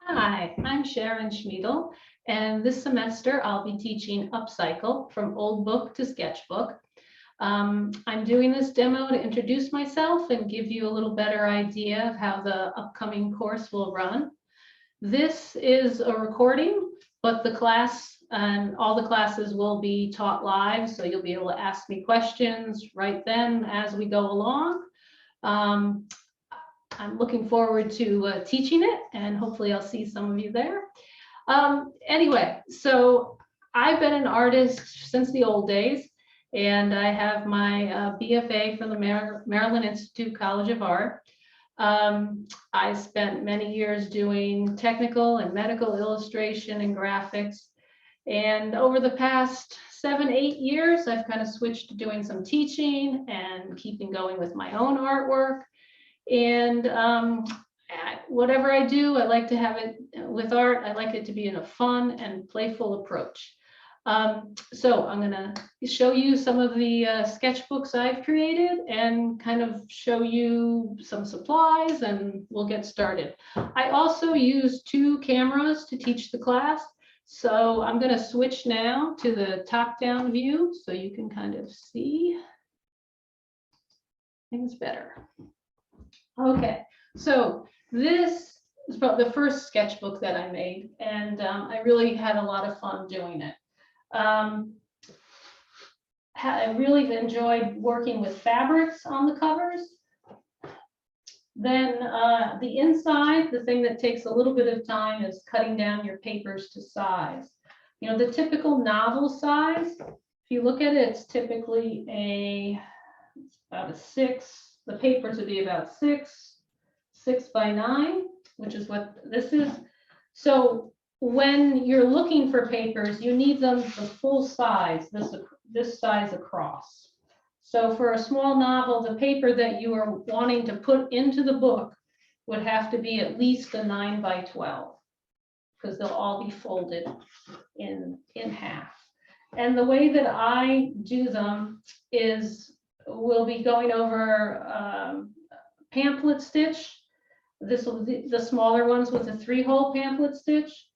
Hi, I'm Sharon Schmiedel, and this semester I'll be teaching Upcycle from Old Book to Sketchbook. I'm doing this demo to introduce myself and give you a little better idea of how the upcoming course will run. This is a recording, but the class and all the classes will be taught live, so you'll be able to ask me questions right then as we go along. I'm looking forward to teaching it, and hopefully I'll see some of you there. Anyway, so I've been an artist since the old days, and I have my BFA from the Maryland Institute College of Art. I spent many years doing technical and medical illustration and graphics. And over the past 7-8 years, I've kind of switched to doing some teaching and keeping going with my own artwork. And whatever I do, I like to have it with art. I like it to be in a fun and playful approach. So I'm going to show you some of the sketchbooks I've created and kind of show you some supplies, and we'll get started. I also use 2 cameras to teach the class. So I'm going to switch now to the top-down view so you can kind of see things better. Okay, so this is probably the first sketchbook that I made, and I really had a lot of fun doing it. I really enjoyed working with fabrics on the covers. Then the inside, the thing that takes a little bit of time is cutting down your papers to size. You know, the typical novel size, if you look at it, it's typically about a 6. The papers would be about 6 by 9, which is what this is. So when you're looking for papers, you need them the full size, this size across. So for a small novel, the paper that you are wanting to put into the book would have to be at least a 9 by 12, because they'll all be folded in half. And the way that I do them is we'll be going over pamphlet stitch. This will be the smaller ones with a 3-hole pamphlet stitch.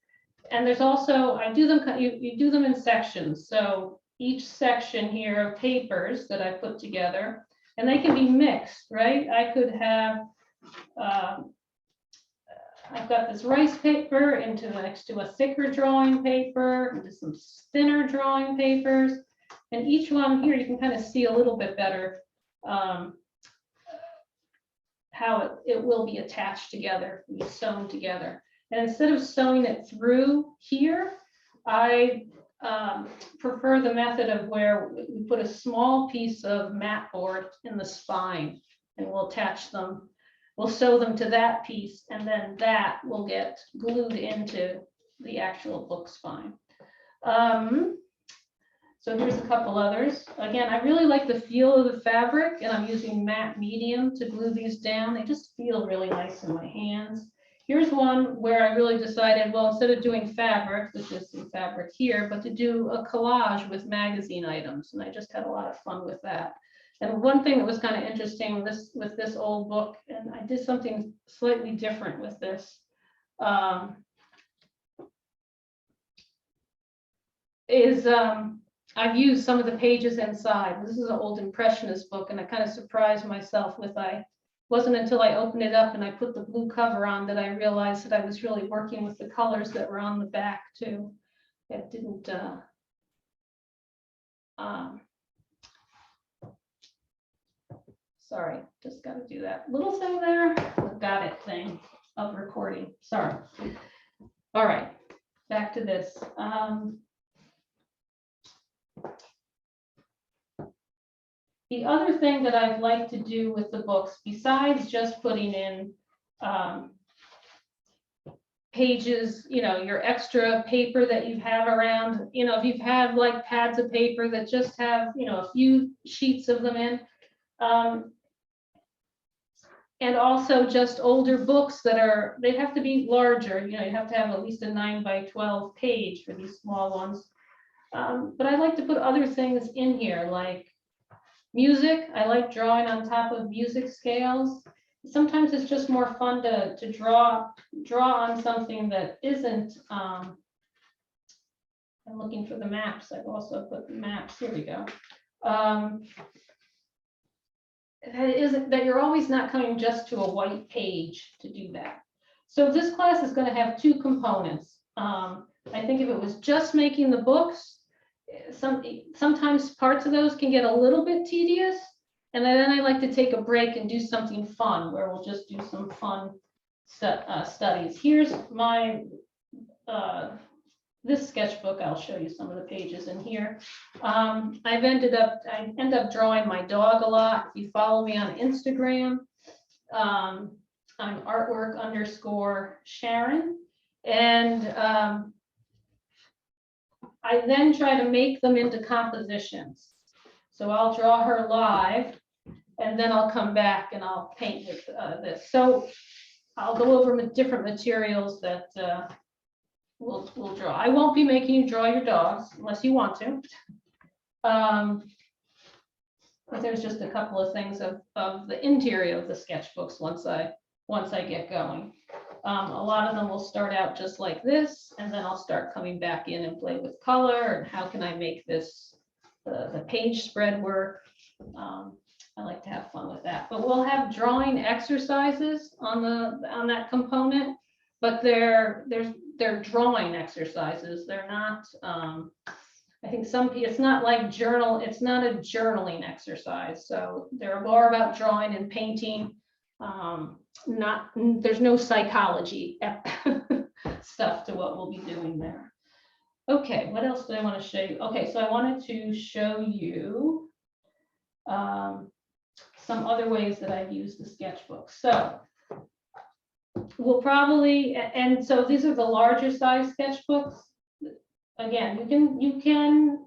And there's also, I do them, you do them in sections. So each section here of papers that I put together, and they can be mixed, right? I could have, I've got this rice paper next to a thicker drawing paper, into some thinner drawing papers. And each one here, you can kind of see a little bit better how it will be attached together, be sewn together. And instead of sewing it through here, I prefer the method of where we put a small piece of mat board in the spine, and we'll attach them. We'll sew them to that piece, and then that will get glued into the actual book spine. So here's a couple others. Again, I really like the feel of the fabric, and I'm using matte medium to glue these down. They just feel really nice in my hands. Here's one where I really decided, well, instead of doing fabric, which is some fabric here, but to do a collage with magazine items. And I just had a lot of fun with that. And one thing that was kind of interesting with this old book, and I did something slightly different with this, I've used some of the pages inside. This is an old Impressionist book, and I kind of surprised myself with, wasn't until I opened it up and I put the blue cover on that I realized that I was really working with the colors that were on the back too. It didn't, sorry, just got to do that little thing there, the got it thing of recording, sorry. All right, back to this. The other thing that I'd like to do with the books, besides just putting in pages, you know, your extra paper that you have around, you know, if you've had like pads of paper that just have, you know, a few sheets of them in, and also just older books that are, they have to be larger, you know, you have to have at least a 9 by 12 page for these small ones. But I like to put other things in here, like music. I like drawing on top of music scales. sometimes it's just more fun to draw on something that isn't, I'm looking for the maps. I've also put the maps. Here we go. That you're always not coming just to a white page to do that. So this class is going to have two components. I think if it was just making the books, sometimes parts of those can get a little bit tedious. And then I like to take a break and do something fun where we'll just do some fun studies. Here's my this sketchbook. I'll show you some of the pages in here. I end up drawing my dog a lot. If you follow me on Instagram, I'm artwork_Sharon. And I then try to make them into compositions. So I'll draw her live, and then I'll come back and I'll paint with this. So I'll go over different materials that we'll draw. I won't be making you draw your dogs unless you want to. But there's just a couple of things of the interior of the sketchbooks once I get going. A lot of them will start out just like this, and then I'll start coming back in and play with color and how can I make this the page spread work. I like to have fun with that. But we'll have drawing exercises on that component, but they're drawing exercises. They're not. I think it's not like journal. It's not a journaling exercise. So they're more about drawing and painting. There's no psychology stuff to what we'll be doing there. Okay, what else do I want to show you? Okay, so I wanted to show you some other ways that I've used the sketchbook. So we'll probably, and so these are the larger size sketchbooks. Again, you can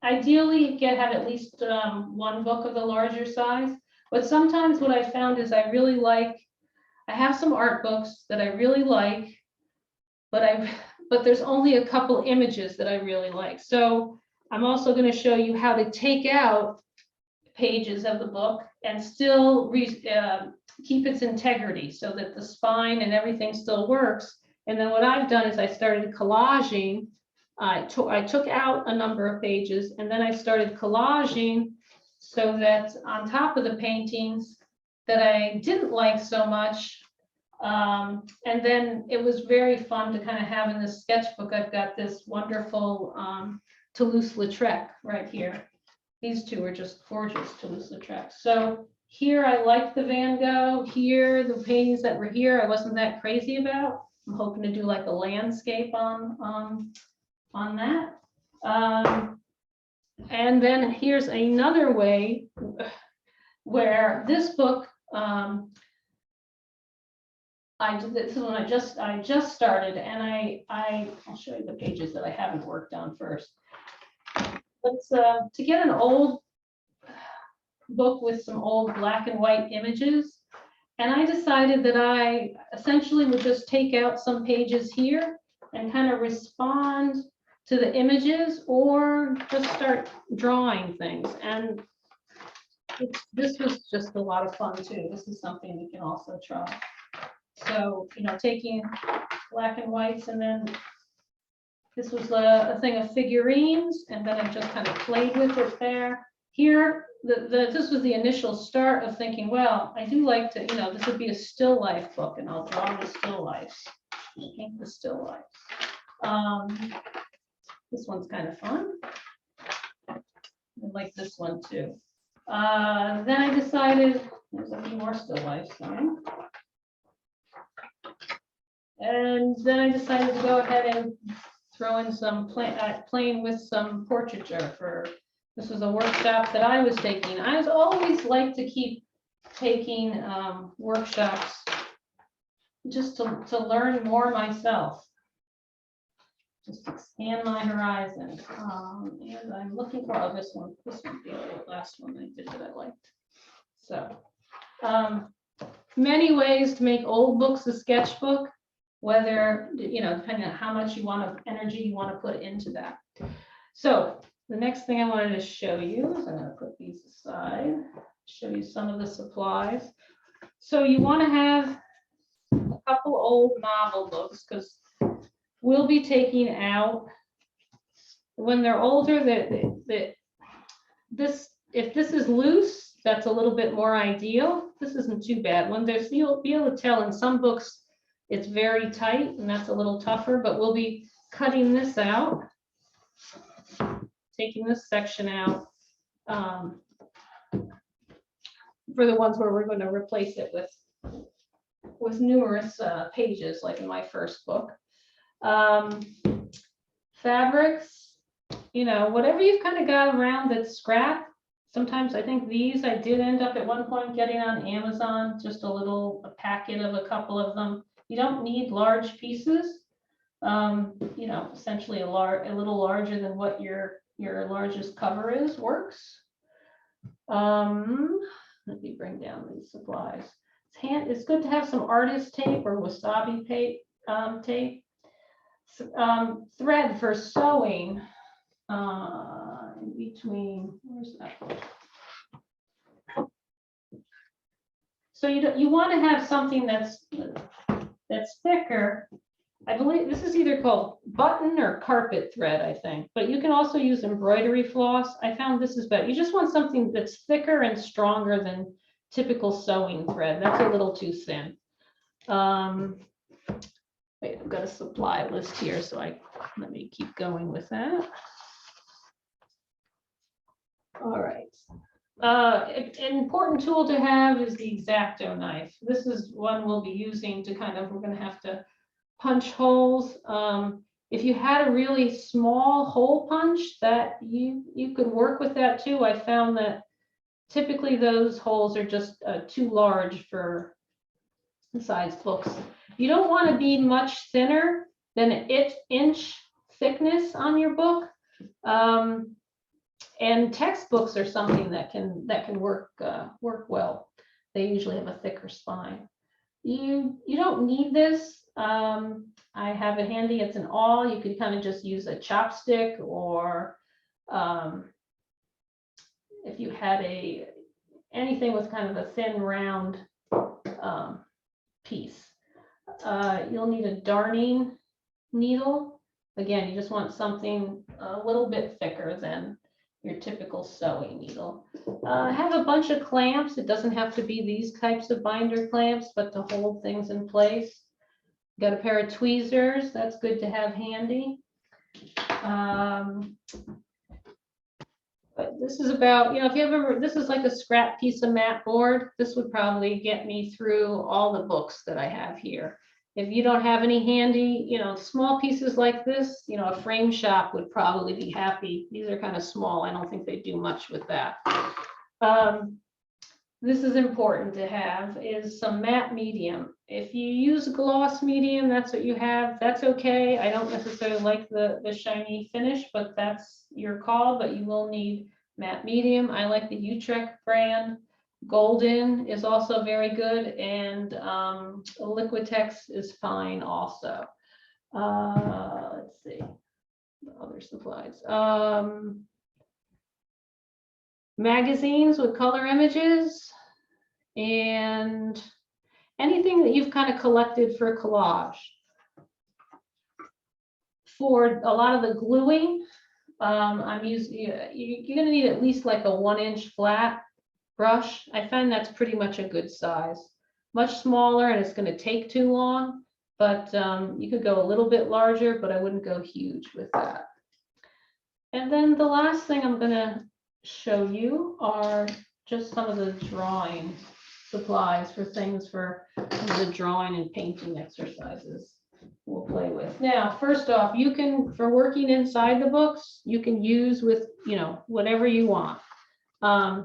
ideally have at least one book of the larger size. But sometimes what I found is I have some art books that I really like, but there's only a couple images that I really like. So I'm also going to show you how to take out pages of the book and still keep its integrity so that the spine and everything still works. And then what I've done is I started collaging. I took out a number of pages, and then I started collaging so that on top of the paintings that I didn't like so much. And then it was very fun to kind of have in this sketchbook. I've got this wonderful Toulouse-Lautrec right here. These two are just gorgeous Toulouse-Lautrec. So here I like the Van Gogh. Here, the paintings that were here, I wasn't that crazy about. I'm hoping to do like a landscape on that. And then here's another way where this book, this is when I just started, and I'll show you the pages that I haven't worked on first. Let's to get an old book with some old black and white images, and I decided that I essentially would just take out some pages here and kind of respond to the images, or just start drawing things. And this was just a lot of fun too. This is something we can also try. So, taking black and whites, and then this was a thing of figurines, and then I just kind of played with it there. Here, this was the initial start of thinking, well, I do like to, this would be a still life book, and I'll draw the still lifes, paint the still lifes. This one's kind of fun. I like this one too. Then I decided there's a few more still lifes coming. And then I decided to go ahead and throw in some playing with some portraiture. This was a workshop that I was taking. I always like to keep taking workshops just to learn more myself. Just expand my horizon. And I'm looking for this one. This one, the last one I did that I liked. So, many ways to make old books a sketchbook, whether, depending on how much energy you want to put into that. So, the next thing I wanted to show you is I'm going to put these aside, show you some of the supplies. So you want to have a couple old novel books because we'll be taking out, when they're older, that this, if this is loose, that's a little bit more ideal. This isn't too bad. When there's, you'll be able to tell in some books it's very tight and that's a little tougher, but we'll be cutting this out, taking this section out for the ones where we're going to replace it with numerous pages, like in my first book. Fabrics, you know, whatever you've kind of got around that's scrap. Sometimes I think these, I did end up at one point getting on Amazon, just a packet of a couple of them. You don't need large pieces. You know, essentially a little larger than what your largest cover is works. Let me bring down these supplies. It's good to have some artist tape or wasabi tape. Thread for sewing in between. Where's that? So you want to have something that's thicker. I believe this is either called button or carpet thread, I think, but you can also use embroidery floss. I found this is better. You just want something that's thicker and stronger than typical sewing thread. That's a little too thin. Wait, I've got a supply list here, so let me keep going with that. All right. An important tool to have is the X-Acto knife. This is one we'll be using to we're going to have to punch holes. If you had a really small hole punch, that you could work with that too. I found that typically those holes are just too large for the size books. You don't want to be much thinner than an inch thickness on your book. And textbooks are something that can work well. They usually have a thicker spine. You don't need this. I have it handy. It's an awl. You could kind of just use a chopstick, or if you had anything with kind of a thin round piece. You'll need a darning needle. Again, you just want something a little bit thicker than your typical sewing needle. Have a bunch of clamps. It doesn't have to be these types of binder clamps, but to hold things in place. Got a pair of tweezers. That's good to have handy. But this is about, if you ever, this is like a scrap piece of mat board. This would probably get me through all the books that I have here. If you don't have any handy, small pieces like this, a frame shop would probably be happy. These are kind of small. I don't think they do much with that. This is important to have, is some matte medium. If you use gloss medium, that's what you have. That's okay. I don't necessarily like the shiny finish, but that's your call. But you will need matte medium. I like the Utrecht brand. Golden is also very good, and Liquitex is fine also. Let's see, other supplies. Magazines with color images, and anything that you've kind of collected for collage. For a lot of the gluing, I'm using, you're going to need at least like a 1-inch flat brush. I find that's pretty much a good size. Much smaller and it's going to take too long, but you could go a little bit larger, but I wouldn't go huge with that. And then the last thing I'm going to show you are just some of the drawing supplies for things for the drawing and painting exercises we'll play with. Now, first off, you can, for working inside the books, you can use with, whatever you want. A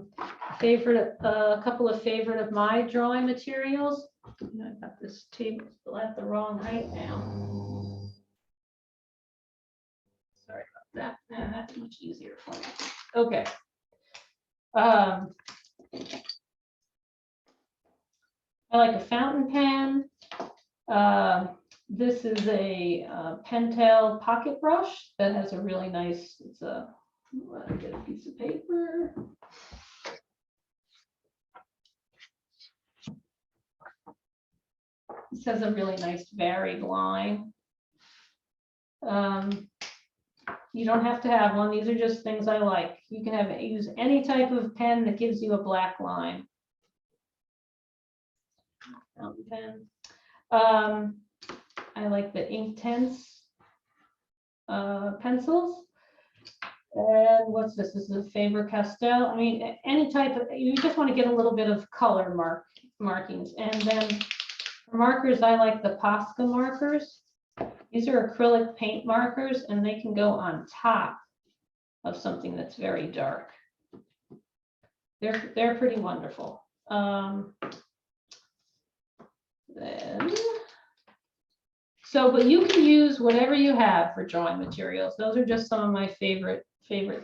couple of favorite of my drawing materials. I've got this table at the wrong height now. Sorry about that. That's much easier for me. Okay. I like a fountain pen. This is a Pentel pocket brush that has a really nice, let me get a piece of paper. This has a really nice varied line. You don't have to have one. These are just things I like. You can use any type of pen that gives you a black line. Fountain pen. I like the Inktense pencils. And what's this? This is a Faber-Castell. I mean, any type of, you just want to get a little bit of color markings. And then for markers, I like the Posca markers. These are acrylic paint markers, and they can go on top of something that's very dark. They're pretty wonderful. But you can use whatever you have for drawing materials. Those are just some of my favorite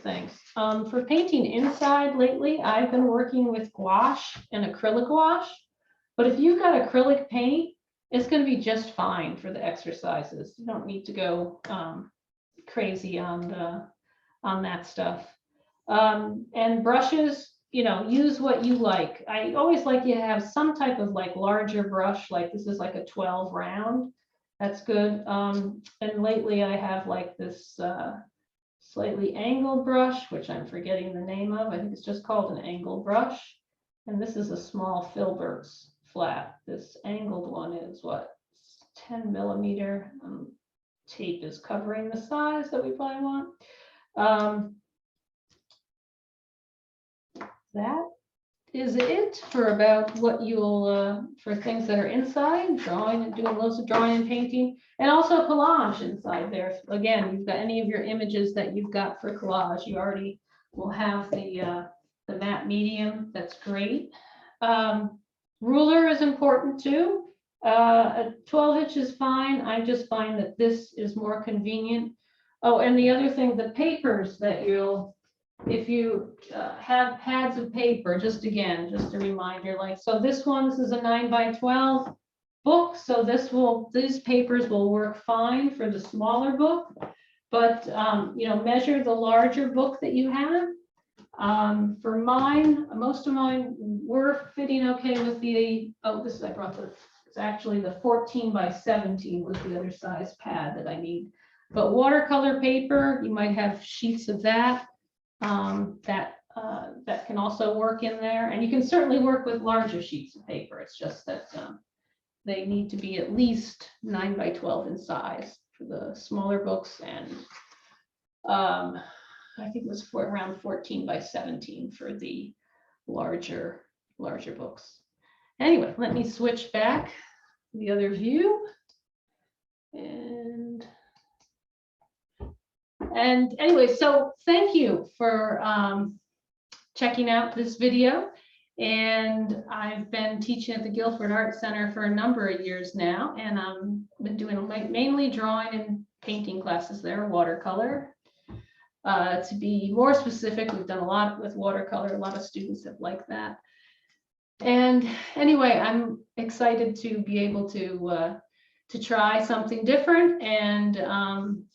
things. For painting inside lately, I've been working with gouache and acrylic gouache. But if you've got acrylic paint, it's going to be just fine for the exercises. You don't need to go crazy on that stuff. And brushes, use what you like. I always like you to have some type of like larger brush, like this is like a 12 round. That's good. And lately I have like this slightly angled brush, which I'm forgetting the name of. I think it's just called an angle brush. And this is a small filberts flat. This angled one is what? 10 millimeter. Tape is covering the size that we probably want. That is it for about what you'll, for things that are inside, drawing and doing loads of drawing and painting, and also collage inside there. Again, you've got any of your images that you've got for collage, you already will have the matte medium. That's great. Ruler is important too. A 12 inch is fine. I just find that this is more convenient. Oh, and the other thing, the papers that if you have pads of paper, just a reminder, like, so this is a 9x12 book. So these papers will work fine for the smaller book, but measure the larger book that you have. For mine, most of mine were fitting okay with it's actually the 14x17 was the other size pad that I need. But watercolor paper, you might have sheets of that. That can also work in there, and you can certainly work with larger sheets of paper. It's just that they need to be at least 9x12 in size for the smaller books, and I think it was around 14x17 for the larger books. Anyway, let me switch back to the other view. And anyway, so thank you for checking out this video. And I've been teaching at the Guilford Art Center for a number of years now, and I've been doing mainly drawing and painting classes there, watercolor. To be more specific, we've done a lot with watercolor. A lot of students have liked that. And anyway, I'm excited to be able to try something different and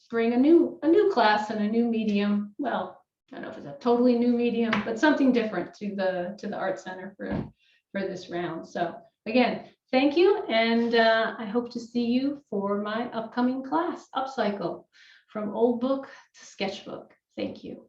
bring a new class and a new medium. Well, I don't know if it's a totally new medium, but something different to the Art Center for this round. So again, thank you, and I hope to see you for my upcoming class, Upcycle, from old book to sketchbook. Thank you.